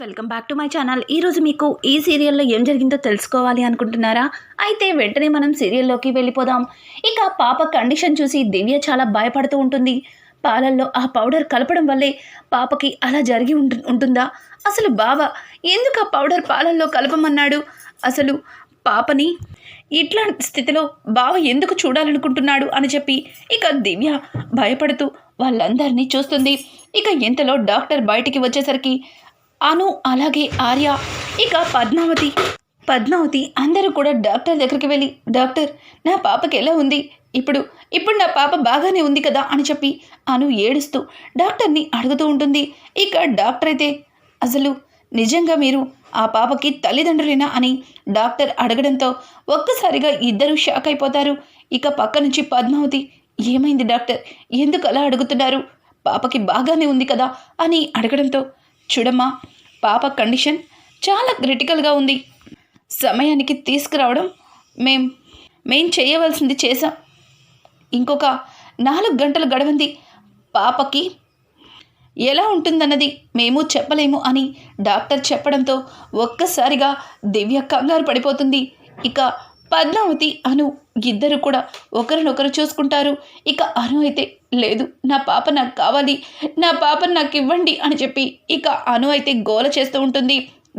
Welcome back to my channel. ఈరోజు మీకు ఈ సీరియల్లో ఏం జరిగిందో తెలుసుకోవాలి అనుకుంటున్నారా? అయితే వెంటనే మనం సీరియల్లోకి వెళ్ళిపోదాం. ఇక పాప కండిషన్ చూసి దివ్య చాలా భయపడుతూ ఉంటుంది. పాలల్లో ఆ పౌడర్ కలపడం వల్లే పాపకి అలా జరిగి ఉంటుందా? అసలు బావ ఎందుకు ఆ పౌడర్ పాలల్లో కలపమన్నాడు? అసలు పాపని ఇట్లాంటి స్థితిలో బావ ఎందుకు చూడాలనుకుంటున్నాడు అని చెప్పి ఇక దివ్య భయపడుతూ వాళ్ళందరినీ చూస్తుంది. ఇక ఇంతలో డాక్టర్ బయటికి వచ్చేసరికి అను అలాగే ఆర్య ఇక పద్మావతి అందరూ కూడా డాక్టర్ దగ్గరికి వెళ్ళి, డాక్టర్ నా పాపకి ఎలా ఉంది? ఇప్పుడు నా పాప బాగానే ఉంది కదా అని చెప్పి అను ఏడుస్తూ డాక్టర్ని అడుగుతూ ఉంటుంది. ఇక డాక్టర్ అయితే అసలు నిజంగా మీరు ఆ పాపకి తల్లిదండ్రులేనా అని డాక్టర్ అడగడంతో ఒక్కసారిగా ఇద్దరు షాక్ అయిపోతారు. ఇక పక్క నుంచి పద్మావతి, ఏమైంది డాక్టర్, ఎందుకు అలా అడుగుతున్నారు? పాపకి బాగానే ఉంది కదా అని అడగడంతో, చూడమ్మా, పాప కండిషన్ చాలా క్రిటికల్గా ఉంది. సమయానికి తీసుకురావడం మేం చేయవలసింది చేసాం. ఇంకొక 4 గంటలు గడవంది. పాపకి ఎలా ఉంటుందన్నది మేము చెప్పలేము అని డాక్టర్ చెప్పడంతో ఒక్కసారిగా దివ్య కంగారు పడిపోతుంది. ఇక పద్మావతి అను ఇద్దరు కూడా ఒకరినొకరు చూసుకుంటారు. ఇక అను అయితే, లేదు, నా పాప నాకు కావాలి, నా పాపను నాకు ఇవ్వండి అని చెప్పి ఇక అను అయితే గోల చేస్తూ ఉంటుంది.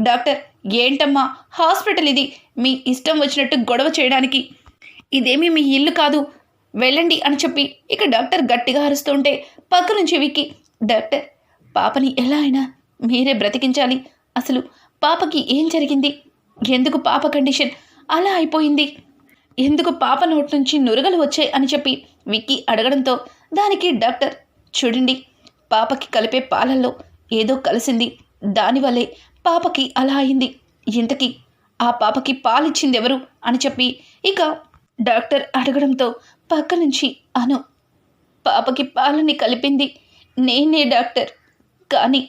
డాక్టర్, ఏంటమ్మా హాస్పిటల్ ఇది, మీ ఇష్టం వచ్చినట్టు గొడవ చేయడానికి, ఇదేమీ మీ ఇల్లు కాదు, వెళ్ళండి అని చెప్పి ఇక డాక్టర్ గట్టిగా అరుస్తూ ఉంటే పక్క నుంచి విక్కి, డాక్టర్, పాపని ఎలా అయినా మీరే బ్రతికించాలి. అసలు పాపకి ఏం జరిగింది? ఎందుకు పాప కండిషన్ అలా అయిపోయింది? ఎందుకు పాప నోటి నుంచి నురగలు వచ్చాయి అని చెప్పి విక్కీ అడగడంతో దానికి డాక్టర్, చూడండి, పాపకి కలిపే పాలల్లో ఏదో కలిసింది, దానివల్లే పాపకి అలా అయింది. ఇంతకీ ఆ పాపకి పాలిచ్చింది ఎవరు అని చెప్పి ఇక డాక్టర్ అడగడంతో పక్క నుంచి అను, పాపకి పాలని కలిపింది నేనే డాక్టర్, కానీ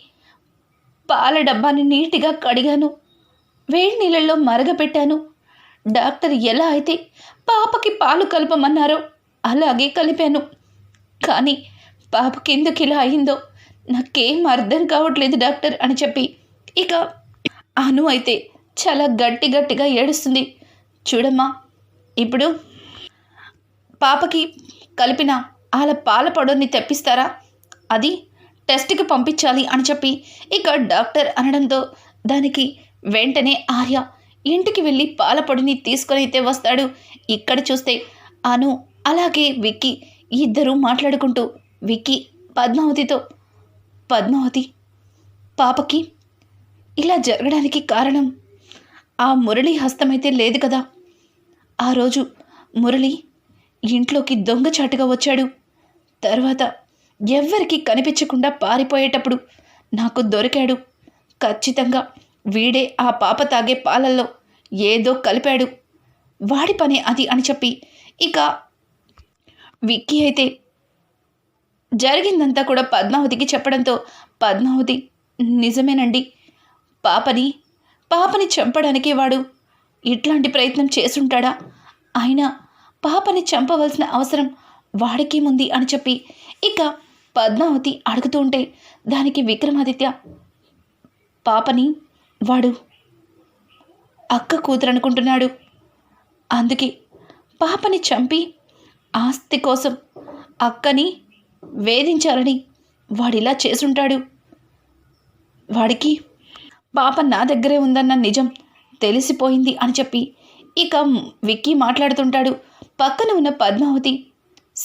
పాల డబ్బాని నీట్గా కడిగాను, వేడి నీళ్ళల్లో మరగపెట్టాను. డాక్టర్ ఎలా అయితే పాపకి పాలు కలపమన్నారో అలాగే కలిపాను. కానీ పాపకి ఎందుకు ఇలా అయిందో నాకేం అర్థం కావట్లేదు డాక్టర్ అని చెప్పి ఇక అను అయితే చాలా గట్టిగా ఏడుస్తుంది. చూడమ్మా, ఇప్పుడు పాపకి కలిపిన పాల పౌడర్ని తెప్పిస్తారా? అది టెస్ట్కి పంపించాలి అని చెప్పి ఇక డాక్టర్ అనడంతో దానికి వెంటనే ఆర్య ఇంటికి వెళ్ళి పాల పొడిని తీసుకొని అయితే వస్తాడు. ఇక్కడ చూస్తే అను అలాగే విక్కీ ఇద్దరూ మాట్లాడుకుంటూ, విక్కీ పద్మావతితో, పద్మావతి, పాపకి ఇలా జరగడానికి కారణం ఆ మురళి హస్తమైతే లేదు కదా? ఆ రోజు మురళి ఇంట్లోకి దొంగచాటుగా వచ్చాడు. తర్వాత ఎవ్వరికీ కనిపించకుండా పారిపోయేటప్పుడు నాకు దొరికాడు. ఖచ్చితంగా వీడే ఆ పాప తాగే పాలల్లో ఏదో కలిపాడు, వాడి పనే అది అని చెప్పి ఇక విక్కీ అయితే జరిగిందంతా కూడా పద్మావతికి చెప్పడంతో పద్మావతి, నిజమేనండి, పాపని చంపడానికి వాడు ఇట్లాంటి ప్రయత్నం చేసుంటాడా? అయినా పాపని చంపవలసిన అవసరం వాడికేముంది అని చెప్పి ఇక పద్మావతి అడుగుతూ ఉంటే దానికి విక్రమాదిత్య, పాపని వాడు అక్క కూతురు అనుకుంటున్నాడు, అందుకే పాపని చంపి ఆస్తి కోసం అక్కని వేధించాలని వాడిలా చేసుంటాడు. వాడికి పాప నా దగ్గరే ఉందన్న నిజం తెలిసిపోయింది అని చెప్పి ఇక విక్కీ మాట్లాడుతుంటాడు. పక్కన ఉన్న పద్మావతి,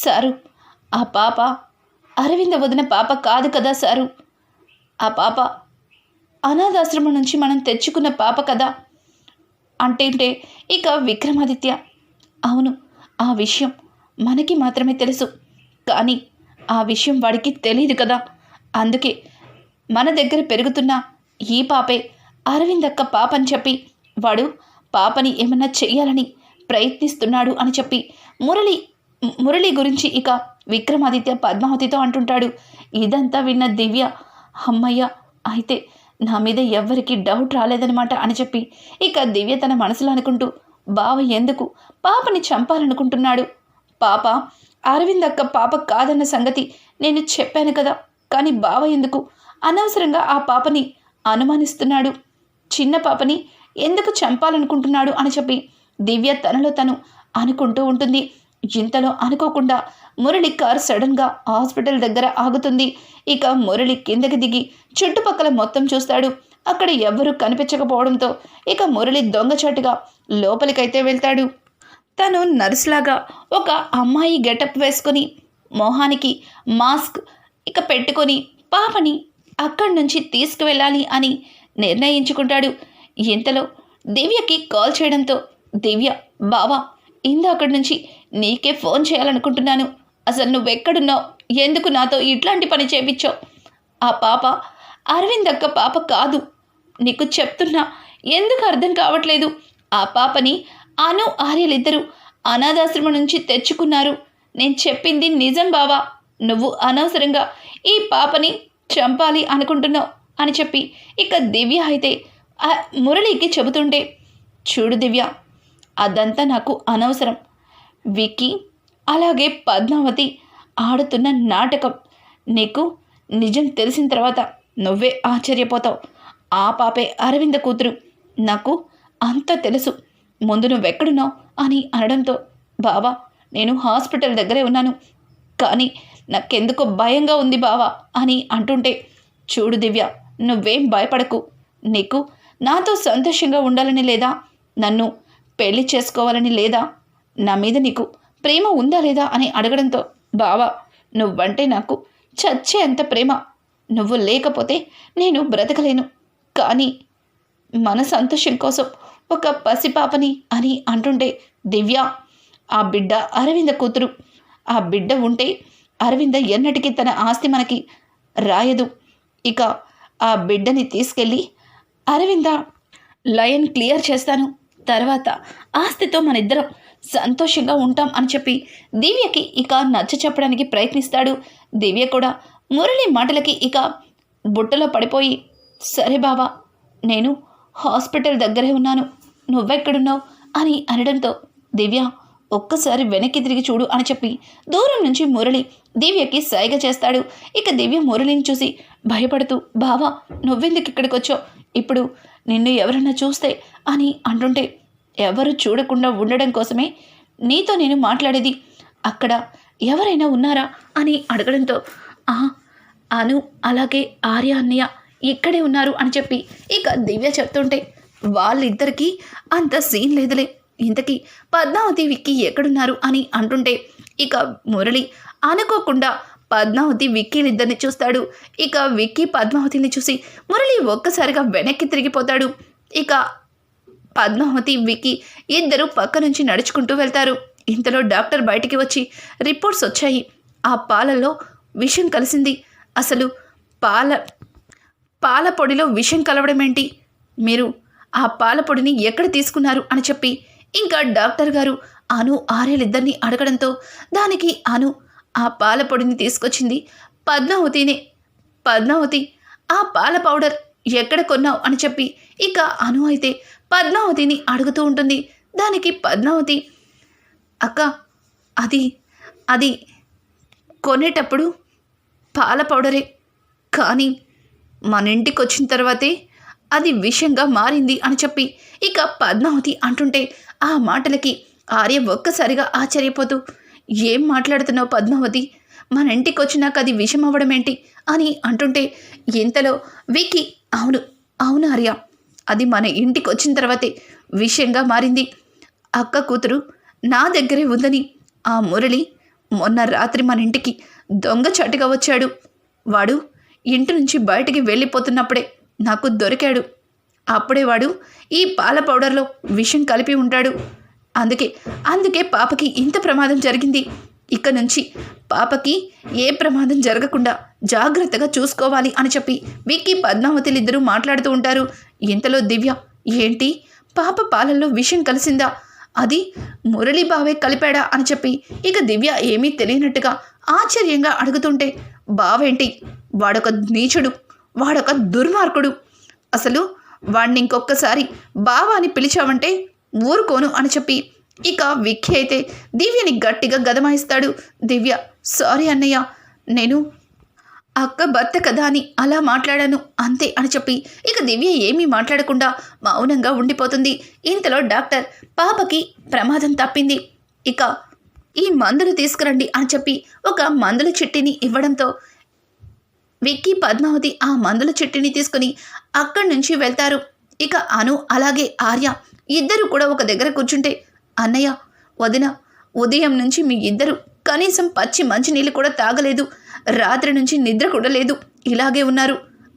సారు, ఆ పాప అరవింద వదిన పాప కాదు కదా సారు, ఆ పాప అనాథాశ్రమం నుంచి మనం తెచ్చుకున్న పాప కదా అంటే ఇక విక్రమాదిత్య, అవును, ఆ విషయం మనకి మాత్రమే తెలుసు, కానీ ఆ విషయం వాడికి తెలియదు కదా, అందుకే మన దగ్గర పెరుగుతున్న ఈ పాపే అరవిందక్క పాప అని చెప్పి వాడు పాపని ఏమన్నా చెయ్యాలని ప్రయత్నిస్తున్నాడు అని చెప్పి మురళి గురించి ఇక విక్రమాదిత్య పద్మావతితో అంటుంటాడు. ఇదంతా విన్న దివ్య, అమ్మయ్య, అయితే నా మీద ఎవ్వరికి డౌట్ రాలేదనమాట అని చెప్పి ఇక దివ్య తన మనసులో అనుకుంటూ, బావ ఎందుకు పాపని చంపాలనుకుంటున్నాడు? పాప అరవిందక్క పాప కాదన్న సంగతి నేను చెప్పాను కదా, కానీ బావ ఎందుకు అనవసరంగా ఆ పాపని అనుమానిస్తున్నాడు. చిన్న పాపని ఎందుకు చంపాలనుకుంటున్నాడు అని చెప్పి దివ్య తనలో తను అనుకుంటూ ఉంటుంది. ఇంతలో అనుకోకుండా మురళి కారు సడన్గా హాస్పిటల్ దగ్గర ఆగుతుంది. ఇక మురళి కిందకి దిగి చుట్టుపక్కల మొత్తం చూస్తాడు. అక్కడ ఎవ్వరూ కనిపించకపోవడంతో ఇక మురళి దొంగచాటుగా లోపలికైతే వెళ్తాడు. తను నర్సులాగా ఒక అమ్మాయి గెటప్ వేసుకొని మొహానికి మాస్క్ ఇక పెట్టుకొని పాపని అక్కడి నుంచి తీసుకువెళ్ళాలి అని నిర్ణయించుకుంటాడు. ఇంతలో దివ్యకి కాల్ చేయడంతో దివ్య, బావా ఇందాకడి నుంచి నీకే ఫోన్ చేయాలనుకుంటున్నాను. అసలు నువ్వెక్కడున్నావు? ఎందుకు నాతో ఇట్లాంటి పని చేపించావు? ఆ పాప అరవింద్ అక్క పాప కాదు. నీకు చెప్తున్నా, ఎందుకు అర్థం కావట్లేదు? ఆ పాపని అను ఆర్యలిద్దరూ అనాథాశ్రమం నుంచి తెచ్చుకున్నారు. నేను చెప్పింది నిజం బావా. నువ్వు అనవసరంగా ఈ పాపని చంపాలి అనుకుంటున్నావు అని చెప్పి ఇక దివ్య అయితే మురళికి చెబుతుంటే, చూడు దివ్య, అదంతా నాకు అనవసరం. విక్కీ అలాగే పద్మావతి ఆడుతున్న నాటకం. నీకు నిజం తెలిసిన తర్వాత నువ్వే ఆశ్చర్యపోతావు. ఆ పాపే అరవింద కూతురు. నాకు అంతా తెలుసు. ముందు నువ్వెక్కడున్నావు అని అనడంతో, బావా నేను హాస్పిటల్ దగ్గరే ఉన్నాను, కానీ నాకెందుకో భయంగా ఉంది బావా అని అంటుంటే, చూడు దివ్య, నువ్వేం భయపడకు. నీకు నాతో సంతోషంగా ఉండాలని లేదా? నన్ను పెళ్లి చేసుకోవాలని లేదా? నా మీద నీకు ప్రేమ ఉందా లేదా అని అడగడంతో, బావా నువ్వంటే నాకు చచ్చే అంత ప్రేమ. నువ్వు లేకపోతే నేను బ్రతకలేను. కానీ మన సంతోషం కోసం ఒక పసిపాపని అని అంటుంటే, దివ్య ఆ బిడ్డ అరవింద కూతురు. ఆ బిడ్డ ఉంటే అరవింద ఎన్నటికీ తన ఆస్తి మనకి రాయదు. ఇక ఆ బిడ్డని తీసుకెళ్ళి అరవింద లయన్ క్లియర్ చేస్తాను. తర్వాత ఆస్తితో మన ఇద్దరం సంతోషంగా ఉంటాం అని చెప్పి దివ్యకి ఇక నచ్చ చెప్పడానికి ప్రయత్నిస్తాడు. దివ్య కూడా మురళి మాటలకి ఇక బుట్టలో పడిపోయి, సరే బావా నేను హాస్పిటల్ దగ్గరే ఉన్నాను, నువ్వెక్కడున్నావు అని అనడంతో, దివ్య ఒక్కసారి వెనక్కి తిరిగి చూడు అని చెప్పి దూరం నుంచి మురళి దివ్యకి సైగ చేస్తాడు. ఇక దివ్య మురళిని చూసి భయపడుతూ, బావా నువ్వెందుకు ఇక్కడికి వచ్చావు? ఇప్పుడు నిన్ను ఎవరన్నా చూస్తే అని అంటుంటే, ఎవరు చూడకుండా ఉండడం కోసమే నీతో నేను మాట్లాడేది. అక్కడ ఎవరైనా ఉన్నారా అని అడగడంతో, అను అలాగే ఆర్య అన్నయ్య ఇక్కడే ఉన్నారు అని చెప్పి ఇక దివ్య చెప్తుంటే, వాళ్ళిద్దరికీ అంత సీన్ లేదులే, ఇంతకీ పద్మావతి విక్కీ ఎక్కడున్నారు అని అంటుంటే, ఇక మురళి అనుకోకుండా పద్మావతి విక్కీలిద్దరిని చూస్తాడు. ఇక విక్కీ పద్మావతిని చూసి మురళి ఒక్కసారిగా వెనక్కి తిరిగిపోతాడు. ఇక పద్మావతి విక్కీ ఇద్దరు పక్క నుంచి నడుచుకుంటూ వెళ్తారు. ఇంతలో డాక్టర్ బయటికి వచ్చి, రిపోర్ట్స్ వచ్చాయి, ఆ పాలల్లో విషం కలిసింది. అసలు పాల పొడిలో విషం కలవడం ఏంటి? మీరు ఆ పాల పొడిని ఎక్కడ తీసుకున్నారు అని చెప్పి ఇంకా డాక్టర్ గారు అను ఆర్యలిద్దరిని అడగడంతో, దానికి అను ఆ పాల పొడిని తీసుకొచ్చింది పద్మావతినే. పద్మావతి ఆ పాల పౌడర్ ఎక్కడ కొన్నావు అని చెప్పి ఇక అను అయితే పద్మావతిని అడుగుతూ ఉంటుంది. దానికి పద్మావతి, అక్క అది కొనేటప్పుడు పాల పౌడరే, కానీ మన ఇంటికి వచ్చిన తర్వాతే అది విషంగా మారింది అని చెప్పి ఇక పద్మావతి అంటుంటే, ఆ మాటలకి ఆర్య ఒక్కసారిగా ఆశ్చర్యపోతూ, ఏం మాట్లాడుతున్నావు పద్మావతి? మన ఇంటికి వచ్చినాక అది విషం అవ్వడం ఏంటి అని అంటుంటే, ఇంతలో విక్కీ, అవును ఆర్య, అది మన ఇంటికి వచ్చిన తర్వాతే విషయంగా మారింది. అక్క కూతురు నా దగ్గరే ఉందని ఆ మురళి మొన్న రాత్రి మన ఇంటికి దొంగచాటుగా వచ్చాడు. వాడు ఇంటి నుంచి బయటికి వెళ్ళిపోతున్నప్పుడే నాకు దొరికాడు. అప్పుడే వాడు ఈ పాల పౌడర్లో విషం కలిపి ఉంటాడు. అందుకే పాపకి ఇంత ప్రమాదం జరిగింది. ఇక నుంచి పాపకి ఏ ప్రమాదం జరగకుండా జాగ్రత్తగా చూసుకోవాలి అని చెప్పి విక్కీ పద్మావతిలిద్దరూ మాట్లాడుతూ ఉంటారు. ఇంతలో దివ్య, ఏంటి పాప పాలల్లో విషం కలిసిందా? అది మురళి బావే కలిపాడా అని చెప్పి ఇక దివ్య ఏమీ తెలియనట్టుగా ఆశ్చర్యంగా అడుగుతుంటే, బావేంటి? వాడొక నీచుడు, వాడొక దుర్మార్గుడు. అసలు వాడిని ఇంకొకసారి బావ అని పిలిచావంటే ఊరుకోను అని చెప్పి ఇక విక్కీ అయితే దివ్యని గట్టిగా గదమాయిస్తాడు. దివ్య, సారీ అన్నయ్య, నేను అక్క భర్త కదా అని అలా మాట్లాడాను అంతే అని చెప్పి ఇక దివ్య ఏమీ మాట్లాడకుండా మౌనంగా ఉండిపోతుంది. ఇంతలో డాక్టర్ పాపకి ప్రమాదం తప్పింది, ఇక ఈ మందులు తీసుకురండి అని చెప్పి ఒక మందుల చిట్టిని ఇవ్వడంతో విక్కీ పద్మావతి ఆ మందుల చిట్టిని తీసుకుని అక్కడి నుంచి వెళ్తారు. ఇక అను అలాగే ఆర్య ఇద్దరు కూడా ఒక దగ్గర కూర్చుంటే, అన్నయ్య వదిన ఉదయం నుంచి మీ ఇద్దరు కనీసం పచ్చి మంచినీళ్ళు కూడా తాగలేదు, రాత్రి నుంచి నిద్ర కూడా లేదు, ఇలాగే ఉన్నారు.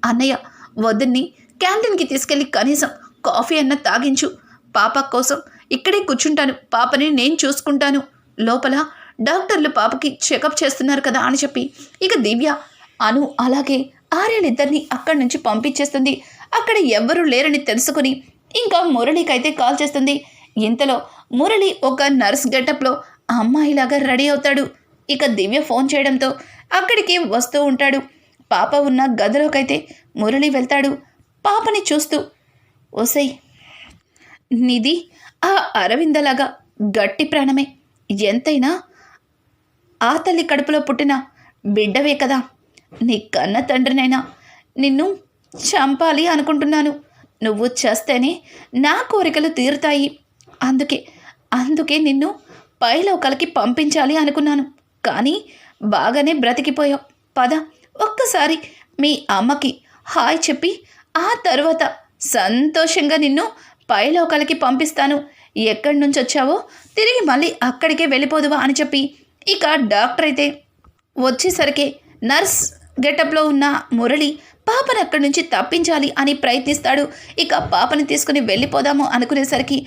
అన్నయ్య వదిన్ని క్యాంటీన్కి తీసుకెళ్ళి కనీసం కాఫీ అన్న తాగించు, పాప కోసం ఇక్కడే కూర్చుంటాను, పాపని నేను చూసుకుంటాను, లోపల డాక్టర్లు పాపకి చెకప్ చేస్తున్నారు కదా అని చెప్పి ఇక దివ్య అను అలాగే ఆర్యలిద్దరిని అక్కడి నుంచి పంపించేస్తుంది. అక్కడ ఎవ్వరూ లేరని తెలుసుకుని ఇంకా మురళికైతే కాల్ చేస్తుంది. ఇంతలో మురళి ఒక నర్స్ గెటప్లో అమ్మాయిలాగా రెడీ అవుతాడు. ఇక దివ్య ఫోన్ చేయడంతో అక్కడికి వస్తూ ఉంటాడు. పాప ఉన్న గదిలోకైతే మురళి వెళ్తాడు. పాపని చూస్తూ, ఓసై నిధి ఆ అరవిందలాగా గట్టి ప్రాణమే, ఎంతైనా ఆ తల్లి కడుపులో పుట్టిన బిడ్డవే కదా, నీ కన్న తండ్రినైనా నిన్ను చంపాలి అనుకుంటున్నాను, నువ్వు చేస్తేనే నా కోరికలు తీరుతాయి, అందుకే నిన్ను పైలోకాలకి పంపించాలి అనుకున్నాను, కానీ బాగానే బ్రతికిపోయావు, పద ఒక్కసారి మీ అమ్మకి హాయ్ చెప్పి ఆ తరువాత సంతోషంగా నిన్ను పైలోకాలకి పంపిస్తాను, ఎక్కడి నుంచి వచ్చావో తిరిగి మళ్ళీ అక్కడికే వెళ్ళిపోదువా అని చెప్పి ఇక డాక్టర్ అయితే వచ్చేసరికి నర్స్ గెటప్లో ఉన్న మురళి పాపని అక్కడి నుంచి తప్పించాలి అని ప్రయత్నిస్తాడు. ఇక పాపని తీసుకుని వెళ్ళిపోదాము అనుకునేసరికి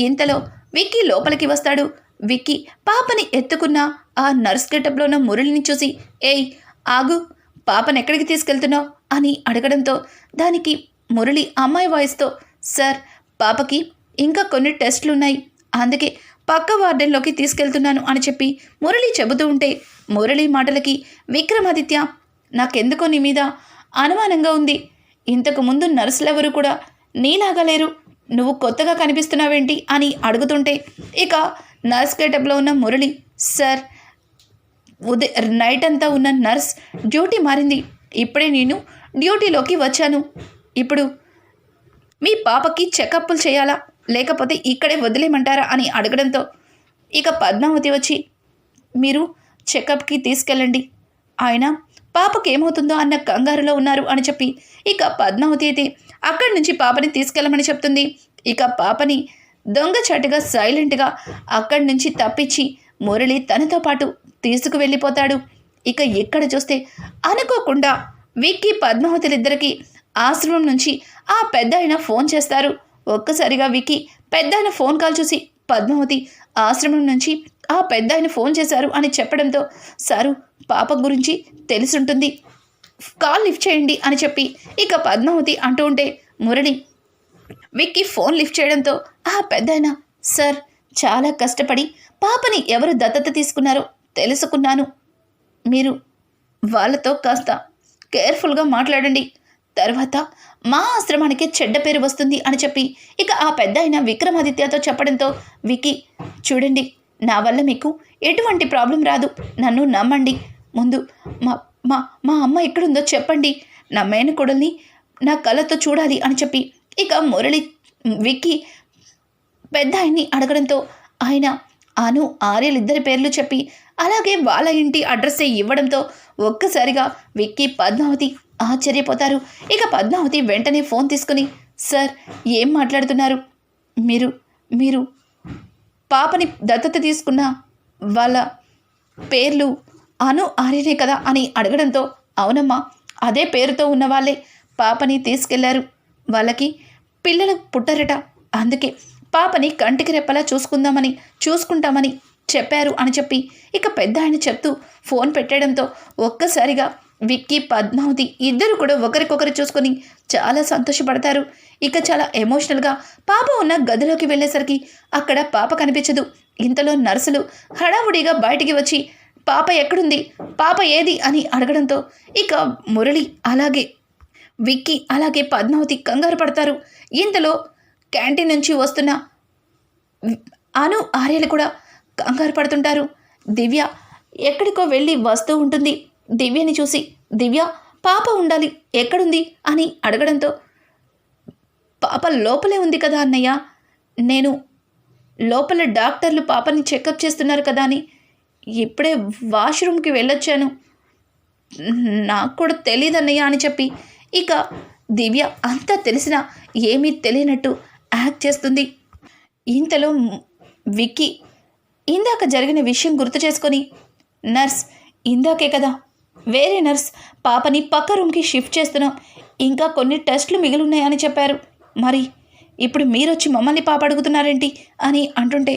ఇంతలో విక్కీ లోపలికి వస్తాడు. విక్కీ పాపని ఎత్తుకున్న ఆ నర్స్ గెటప్లో ఉన్న మురళిని చూసి, ఏయ్ ఆగు, పాపని ఎక్కడికి తీసుకెళ్తున్నావు అని అడగడంతో దానికి మురళి అమ్మాయి వాయిస్తో, సార్ పాపకి ఇంకా కొన్ని టెస్టులు ఉన్నాయి, అందుకే పక్క వార్డెన్లోకి తీసుకెళ్తున్నాను అని చెప్పి మురళి చెబుతూ ఉంటే, మురళి మాటలకి విక్రమాదిత్య నాకెందుకో నీ మీద అనుమానంగా ఉంది, ఇంతకు ముందు నర్సులెవరు కూడా నీలాగా లేరు, నువ్వు కొత్తగా కనిపిస్తున్నావేంటి అని అడుగుతుంటే ఇక నర్స్ గెటప్లో ఉన్న మురళి, సార్ నైట్ అంతా ఉన్న నర్స్ డ్యూటీ మారింది, ఇప్పుడే నేను డ్యూటీలోకి వచ్చాను, ఇప్పుడు మీ పాపకి చెకప్లు చేయాలా లేకపోతే ఇక్కడే వదిలేయమంటారా అని అడగడంతో ఇక పద్మావతి వచ్చి, మీరు చెకప్కి తీసుకెళ్ళండి, ఆయన పాపకి ఏమవుతుందో అన్న కంగారులో ఉన్నారు అని చెప్పి ఇక పద్మావతి అయితే అక్కడి నుంచి పాపని తీసుకెళ్ళమని చెప్తుంది. ఇక పాపని దొంగచాటుగా సైలెంట్గా అక్కడి నుంచి తప్పించి మురళి తనతో పాటు తీసుకువెళ్ళిపోతాడు. ఇక ఇక్కడ చూస్తే అనుకోకుండా విక్కీ పద్మావతిలిద్దరికీ ఆశ్రమం నుంచి ఆ పెద్ద ఆయన ఫోన్ చేస్తారు. ఒక్కసారిగా విక్కీ పెద్ద ఆయన ఫోన్ కాల్ చూసి, పద్మావతి ఆశ్రమం నుంచి ఆ పెద్ద ఆయన ఫోన్ చేశారు అని చెప్పడంతో, సారు పాప గురించి తెలుసుంటుంది, కాల్ లిఫ్ట్ చేయండి అని చెప్పి ఇక పద్మావతి అంటూ ఉంటే మురళి విక్కీ ఫోన్ లిఫ్ట్ చేయడంతో ఆ పెద్దాయన, సార్ చాలా కష్టపడి పాపని ఎవరు దత్తత తీసుకున్నారో తెలుసుకున్నాను, మీరు వాళ్ళతో కాస్త కేర్ఫుల్గా మాట్లాడండి, తర్వాత మా ఆశ్రమానికి చెడ్డ పేరు వస్తుంది అని చెప్పి ఇక ఆ పెద్దాయన విక్రమాదిత్యతో చెప్పడంతో, విక్కీ చూడండి నా వల్ల మీకు ఎటువంటి ప్రాబ్లం రాదు, నన్ను నమ్మండి, ముందు మా మా మా అమ్మ ఎక్కడుందో చెప్పండి, నా మేనకోడల్ని నా కళ్ళతో చూడాలి అని చెప్పి ఇక మురళి విక్కీ పెద్ద ఆయన్ని అడగడంతో ఆయన అను ఆర్యలిద్దరి పేర్లు చెప్పి అలాగే వాళ్ళ ఇంటి అడ్రస్సే ఇవ్వడంతో ఒక్కసారిగా విక్కీ పద్మావతి ఆశ్చర్యపోతారు. ఇక పద్మావతి వెంటనే ఫోన్ తీసుకుని, సార్ ఏం మాట్లాడుతున్నారు, మీరు పాపని దత్తత తీసుకున్న వాళ్ళ పేర్లు అను ఆర్యనే కదా అని అడగడంతో, అవునమ్మా అదే పేరుతో ఉన్న వాళ్ళే పాపని తీసుకెళ్లారు, వాళ్ళకి పిల్లలు పుట్టరట, అందుకే పాపని కంటికి రెప్పలా చూసుకుంటామని చెప్పారు అని చెప్పి ఇక పెద్ద ఆయన చెప్తూ ఫోన్ పెట్టడంతో ఒక్కసారిగా విక్కీ పద్మావతి ఇద్దరు కూడా ఒకరికొకరు చూసుకొని చాలా సంతోషపడతారు. ఇక చాలా ఎమోషనల్గా పాప ఉన్న గదిలోకి వెళ్ళేసరికి అక్కడ పాప కనిపించదు. ఇంతలో నర్సులు హడావుడిగా బయటికి వచ్చి, పాప ఎక్కడుంది, పాప ఏది అని అడగడంతో ఇక మురళి అలాగే విక్కీ అలాగే పద్మావతి కంగారు పడతారు. ఇంతలో క్యాంటీన్ నుంచి వస్తున్న అను ఆర్యలు కూడా కంగారు పడుతుంటారు. దివ్య ఎక్కడికో వెళ్ళి వస్తూ ఉంటుంది. దివ్యని చూసి, దివ్య పాప ఉండాలి, ఎక్కడుంది అని అడగడంతో పాప లోపలే ఉంది కదా అన్నయ్య, నేను లోపల డాక్టర్లు పాపని చెకప్ చేస్తున్నారు కదా అని ఇప్పుడే వాష్రూమ్కి వెళ్ళొచ్చాను, నాకు కూడా తెలియదన్నయ్య అని చెప్పి ఇక దివ్య అంతా తెలిసినా ఏమీ తెలియనట్టు యాక్ట్ చేస్తుంది. ఇంతలో విక్కీ ఇందాక జరిగిన విషయం గుర్తు చేసుకొని, నర్స్ ఇందాకే కదా వేరే నర్స్ పాపని పక్క రూమ్కి షిఫ్ట్ చేస్తున్నాం, ఇంకా కొన్ని టెస్టులు మిగిలిన్నాయని చెప్పారు, మరి ఇప్పుడు మీరొచ్చి మమ్మల్ని పాప అడుగుతున్నారేంటి అని అంటుంటే,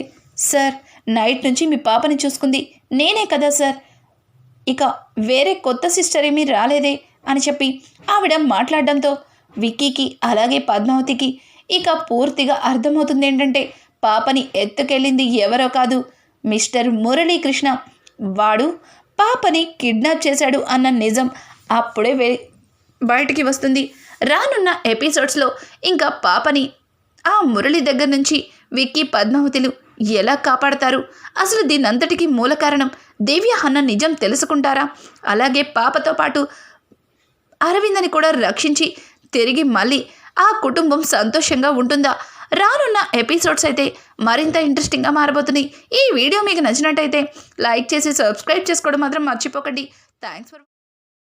సార్ నైట్ నుంచి మీ పాపని చూసుకుంది నేనే కదా సార్, ఇక వేరే కొత్త సిస్టర్ ఏమీ రాలేదే అని చెప్పి ఆవిడ మాట్లాడడంతో విక్కీకి అలాగే పద్మావతికి ఇక పూర్తిగా అర్థమవుతుంది ఏంటంటే పాపని ఎత్తుకెళ్ళింది ఎవరో కాదు, మిస్టర్ మురళీకృష్ణ. వాడు పాపని కిడ్నాప్ చేశాడు అన్న నిజం అప్పుడే బయటికి వస్తుంది. రానున్న ఎపిసోడ్స్లో ఇంకా పాపని ఆ మురళి దగ్గర నుంచి విక్కీ పద్మావతిలు ఎలా కాపాడతారు, అసలు దీనంతటికీ మూల కారణం దివ్య అన్న నిజం తెలుసుకుంటారా, అలాగే పాపతో పాటు అరవిందని కూడా రక్షించి తిరిగి మళ్ళీ ఆ కుటుంబం సంతోషంగా ఉంటుందా? రానున్న ఎపిసోడ్స్ అయితే మరింత ఇంట్రెస్టింగ్గా మారబోతున్నాయి. ఈ వీడియో మీకు నచ్చినట్టయితే లైక్ చేసి సబ్స్క్రైబ్ చేసుకోవడం మాత్రం మర్చిపోకండి. Thanks for